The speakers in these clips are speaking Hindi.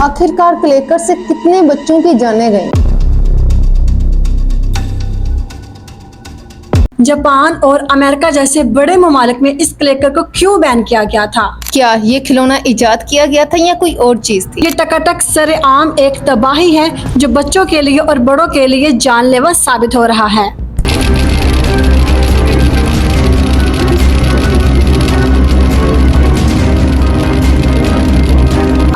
आखिरकार क्लैकर से कितने बच्चों की जानें गईं? जापान और अमेरिका जैसे बड़े ममालिक में इस क्लैकर को क्यों बैन किया गया था? क्या ये खिलौना इजाद किया गया था या कोई और चीज थी? ये टकाटक सरेआम एक तबाही है जो बच्चों के लिए और बड़ों के लिए जानलेवा साबित हो रहा है।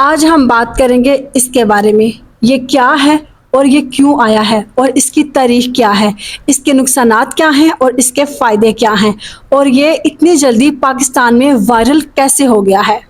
आज हम बात करेंगे इसके बारे में, ये क्या है और ये क्यों आया है और इसकी तारीख क्या है, इसके नुकसानात क्या हैं और इसके फ़ायदे क्या हैं, और ये इतनी जल्दी पाकिस्तान में वायरल कैसे हो गया है।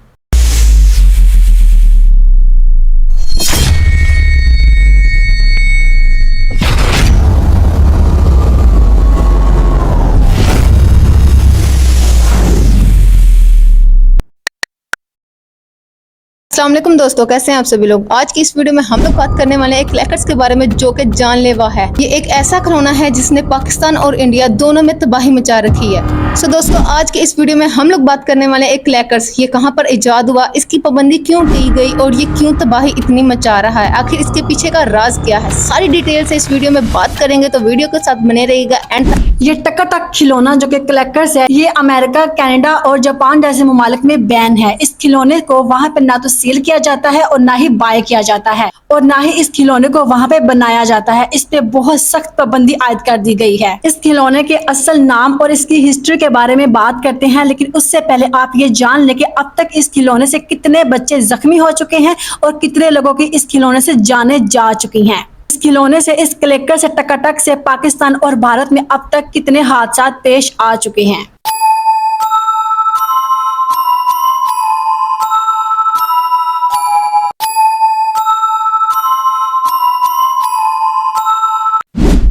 अस्सलाम वालेकुम दोस्तों, कैसे हैं आप सभी लोग। आज की इस वीडियो में हम लोग बात करने वाले हैं क्लैकर्स के बारे में जो कि जानलेवा है। ये एक ऐसा खिलौना है जिसने पाकिस्तान और इंडिया दोनों में तबाही मचा रखी है। सो दोस्तों, आज के इस वीडियो में हम लोग बात करने वाले हैं क्लैकर्स, ये कहाँ पर इजाद हुआ, इसकी पाबंदी क्यों की गई और ये क्यों तबाही इतनी मचा रहा है, आखिर इसके पीछे का राज क्या है। सारी डिटेल से इस वीडियो में बात करेंगे, तो वीडियो के साथ बने रहिएगा एंड तक। ये टकाटक खिलौना जो कि क्लैकर्स है, ये अमेरिका, कनाडा और जापान जैसे ममालिक में बैन है। इस खिलौने को वहाँ पे ना तो सेल किया जाता है और ना ही बाय किया जाता है और ना ही इस खिलौने को वहाँ पे बनाया जाता है। इस पे बहुत सख्त पाबंदी आयद कर दी गई है। इस खिलौने के असल नाम और इसकी हिस्ट्री के बारे में बात करते हैं, लेकिन उससे पहले आप ये जान लें कि अब तक इस खिलौने से कितने बच्चे जख्मी हो चुके हैं और कितने लोगों की इस खिलौने से जानें जा चुकी हैं। इस खिलौने से, इस क्लैकर से, टकाटक से पाकिस्तान और भारत में अब तक कितने हादसा पेश आ चुके हैं।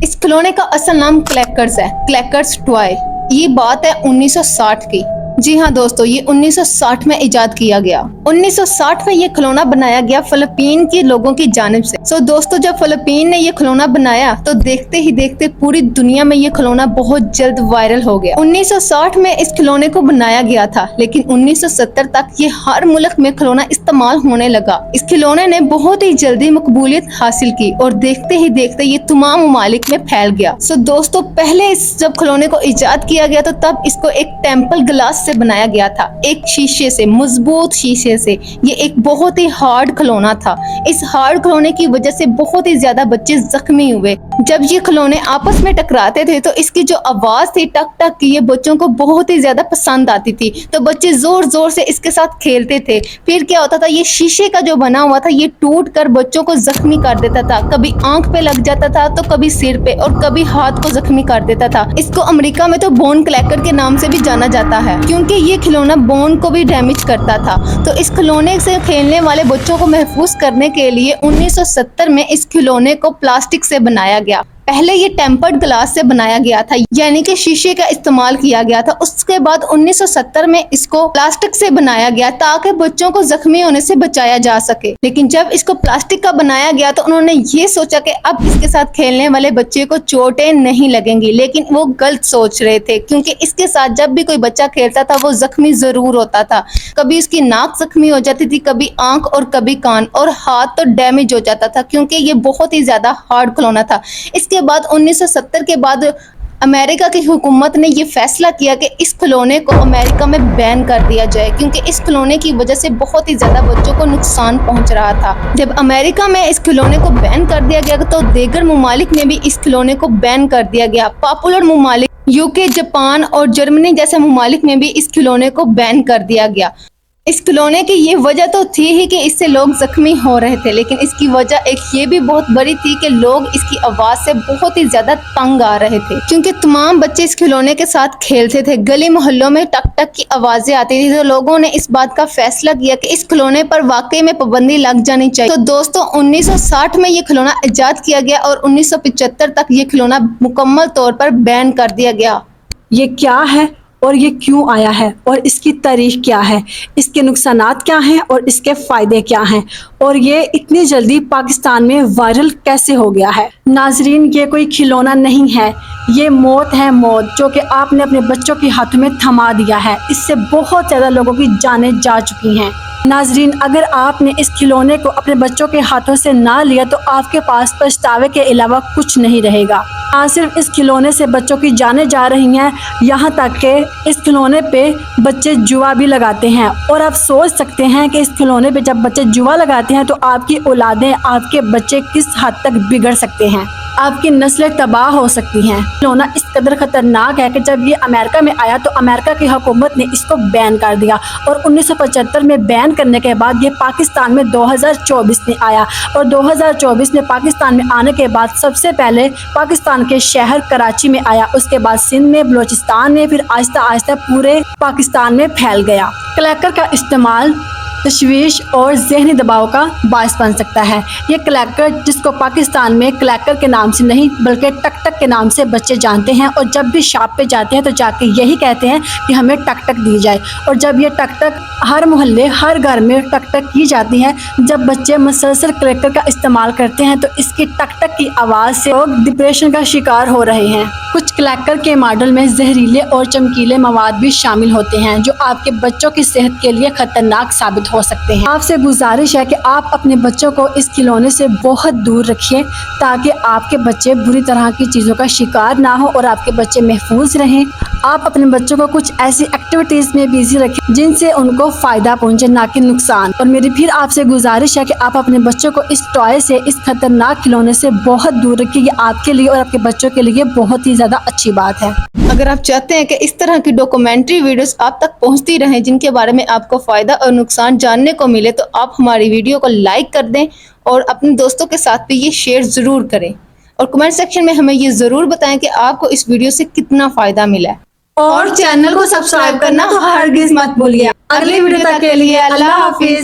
इस खिलौने का असल नाम क्लैकर्स है, क्लैकर्स टॉय। ये बात है 1960 की। जी हाँ दोस्तों, ये 1960 में इजाद किया गया। 1960 में ये खिलौना बनाया गया फिलिपीन के लोगों की जानिब से। सो दोस्तों, जब फिलिपीन ने ये खिलौना बनाया तो देखते ही देखते पूरी दुनिया में ये खिलौना बहुत जल्द वायरल हो गया। 1960 में इस खिलौने को बनाया गया था, लेकिन 1970 तक ये हर मुल्क में खिलौना इस्तेमाल होने लगा। इस खिलौने ने बहुत ही जल्दी मकबूलियत हासिल की और देखते ही देखते ये तमाम ममालिक में फैल गया। सो दोस्तों, पहले जब खिलौने को इजाद किया गया तो तब इसको एक टेम्पल ग्लास से बनाया गया था, एक शीशे से, मजबूत शीशे से। ये एक बहुत ही हार्ड खिलौना था। इस हार्ड खिलौने की वजह से बहुत ही ज्यादा बच्चे जख्मी हुए। जब ये खिलौने आपस में टकराते थे तो इसकी जो आवाज थी टक टक की, ये बच्चों को बहुत ही ज्यादा पसंद आती थी, तो बच्चे जोर जोर से इसके साथ खेलते थे। फिर क्या होता था, ये शीशे का जो बना हुआ था ये टूट कर बच्चों को जख्मी कर देता था। कभी आंख पे लग जाता था तो कभी सिर पे और कभी हाथ को जख्मी कर देता था। इसको अमेरिका में तो बोन क्लैकर के नाम से भी जाना जाता है, क्योंकि ये खिलौना बोन को भी डैमेज करता था। तो इस खिलौने से खेलने वाले बच्चों को महफूज करने के लिए 1970 में इस खिलौने को प्लास्टिक से बनाया गया। पहले ये टेम्पर्ड ग्लास से बनाया गया था, यानी कि शीशे का इस्तेमाल किया गया था। उसके बाद 1970 में इसको प्लास्टिक से बनाया गया ताकि बच्चों को जख्मी होने से बचाया जा सके। लेकिन जब इसको प्लास्टिक का बनाया गया तो उन्होंने ये सोचा कि अब इसके साथ खेलने वाले बच्चे को चोटें नहीं लगेंगी, लेकिन वो गलत सोच रहे थे, क्योंकि इसके साथ जब भी कोई बच्चा खेलता था वो जख्मी जरूर होता था। कभी उसकी नाक जख्मी हो जाती थी, कभी आंख और कभी कान, और हाथ तो डैमेज हो जाता था, क्योंकि ये बहुत ही ज्यादा हार्ड खिलौना था। इसके बाद 1970 के बाद अमेरिका की हुकूमत ने ये फैसला किया कि इस खिलौने को अमेरिका में बैन कर दिया जाए, क्योंकि इस खिलौने की वजह से बहुत ही ज़्यादा बच्चों को नुकसान पहुंच रहा था। जब अमेरिका में इस खिलौने को बैन कर दिया गया तो दीगर ममालिक में भी इस खिलौने को बैन कर दिया गया। पॉपुलर ममालिक यूके, जापान और जर्मनी जैसे ममालिक में भी इस खिलौने को बैन कर दिया गया। इस खिलौने की ये वजह तो थी ही कि इससे लोग जख्मी हो रहे थे, लेकिन इसकी वजह एक ये भी बहुत बड़ी थी कि लोग इसकी आवाज से बहुत ही ज्यादा तंग आ रहे थे, क्योंकि तमाम बच्चे इस खिलौने के साथ खेलते थे। गली मोहल्लों में टक टक की आवाजें आती थी, तो लोगों ने इस बात का फैसला किया कि इस खिलौने पर वाकई में पाबंदी लग जानी चाहिए। तो दोस्तों, 1960 में ये खिलौना इजाद किया गया और 1975 तक ये खिलौना मुकम्मल तौर पर बैन कर दिया गया। ये क्या है और ये क्यों आया है और इसकी तारीख क्या है, इसके नुकसानात क्या हैं और इसके फ़ायदे क्या हैं, और ये इतनी जल्दी पाकिस्तान में वायरल कैसे हो गया है। नाजरीन, ये कोई खिलौना नहीं है, ये मौत है, मौत जो कि आपने अपने बच्चों के हाथों में थमा दिया है। इससे बहुत ज़्यादा लोगों की जानें जा चुकी हैं। नाजरीन, अगर आपने इस खिलौने को अपने बच्चों के हाथों से ना लिया तो आपके पास पछतावे के अलावा कुछ नहीं रहेगा। ना सिर्फ इस खिलौने से बच्चों की जानें जा रही हैं, यहाँ तक कि इस खिलौने पे बच्चे जुआ भी लगाते हैं। और आप सोच सकते हैं कि इस खिलौने पे जब बच्चे जुआ लगाते हैं तो आपकी औलादें, आपके बच्चे किस हद तक बिगड़ सकते हैं, आपकी नस्लें तबाह हो सकती हैं। खिलौना इस कदर खतरनाक है कि जब ये अमेरिका में आया तो अमेरिका की हुकूमत ने इसको बैन कर दिया, और 1975 में बैन करने के बाद ये पाकिस्तान में 2024 में आया। और 2024 में पाकिस्तान में आने के बाद सबसे पहले पाकिस्तान के शहर कराची में आया, उसके बाद सिंध में, बलोचिस्तान में, फिर आहिस्ता आहिस्ता पूरे पाकिस्तान में फैल गया। क्लैकर का इस्तेमाल तशवीश और जहनी दबाव का बायस बन सकता है। ये क्लैकर, जिसको पाकिस्तान में क्लैकर के नाम से नहीं बल्कि टक टक के नाम से बच्चे जानते हैं, और जब भी शॉप पे जाते हैं तो जाके यही कहते हैं कि हमें टक टक दी जाए। और जब ये टक टक हर मोहल्ले, हर घर में टक टक की जाती है, जब बच्चे मुसलसल क्लैकर का इस्तेमाल करते हैं तो इसकी टक टक की आवाज़ से लोग डिप्रेशन का शिकार हो रहे हैं। कुछ क्लैकर के मॉडल में जहरीले और चमकीले मवाद भी शामिल होते हैं जो आपके बच्चों की सेहत के लिए खतरनाक साबित हो सकते हैं। आपसे गुजारिश है कि आप अपने बच्चों को इस खिलौने से बहुत दूर रखिए ताकि आपके बच्चे बुरी तरह की चीज़ों का शिकार ना हो और आपके बच्चे महफूज रहें। आप अपने बच्चों को कुछ ऐसी एक्टिविटीज़ में बिजी रखें जिनसे उनको फ़ायदा पहुंचे, ना कि नुकसान। और मेरी फिर आपसे गुजारिश है कि आप अपने बच्चों को इस टॉय से, इस खतरनाक खिलौने से बहुत दूर रखिए। ये आपके लिए और आपके बच्चों के लिए बहुत ही ज़्यादा अच्छी बात है। अगर आप चाहते हैं कि इस तरह की डॉक्यूमेंट्री वीडियोस आप तक पहुंचती रहें जिनके बारे में आपको फ़ायदा और नुकसान जानने को मिले, तो आप हमारी वीडियो को लाइक कर दें और अपने दोस्तों के साथ भी ये शेयर ज़रूर करें, और कमेंट सेक्शन में हमें ये ज़रूर बताएं कि आपको इस वीडियो से कितना फ़ायदा मिला। और चैनल को सब्सक्राइब करना हरगिज़ मत भूलिए। अगली वीडियो तक के लिए अल्लाह हाफिज़।